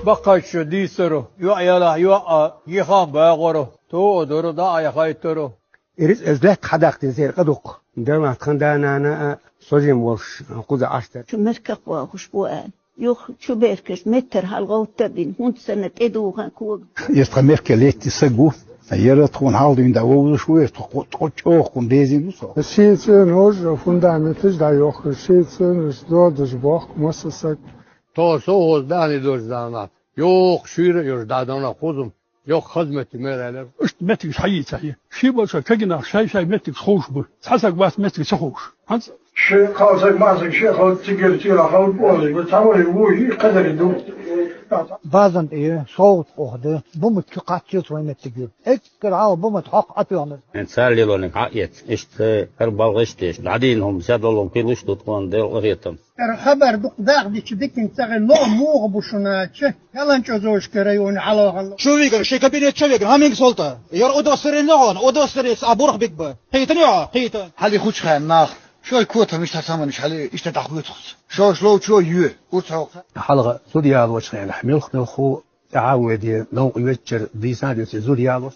بقاش ديسرو يو يلا يو يخام باغورو تو دورو دا يا خايترو إريز إزلك حداك تزير قدوق دائما تخندانا أنا صجيم وش قوز عشتر شو مركق وخش بوان يوخ شو بيركش متر هالغوت تبين هون سنة إدوها كوج يستمر ليت سجو فيرت خون حالين داوود شوية تقول كون ديزين وصل الشيء نوج فوندامنتش دا يوخ الشيء نسدودش باخ مؤسسة تو سوز داني دوز دانا يوخ شير يوز دانا خودم يوخ خدمة ميرالر اشت متك حي صحيح شي بس كجنا شاي متك خوش بو حسك بس متك سخوش هذا شيء خاصك ماسك شيء خاص تيجي خاص بوزي بتعمل وجي قدر يدو بعضن إيه صوت أخده بومت كقاتيت وين تجيب إذكر عاو بومت حق أطيانه إنسان اللي لونك عقيت إشت هالبالغشتش بعدين هم سادوا لهم كيلوش تطوان دير غيتهم خبر دق دي تشدك انت لو موغ بوشناتش يلا نجوزوش كريون على شو بيقول شي كابينت شو بيقول همين سلطه ير اودوسرين لون اودوسريس ابورخ بيكبا هيتني هيت حالي خوش خان ناخ شو يكوت مش تسامنش حالي ايش تدخلت شو شلو شو يو وتسوق حلقة زوديال وش خيال حمل خو تعاودي لو يوجر دي سادس زوديال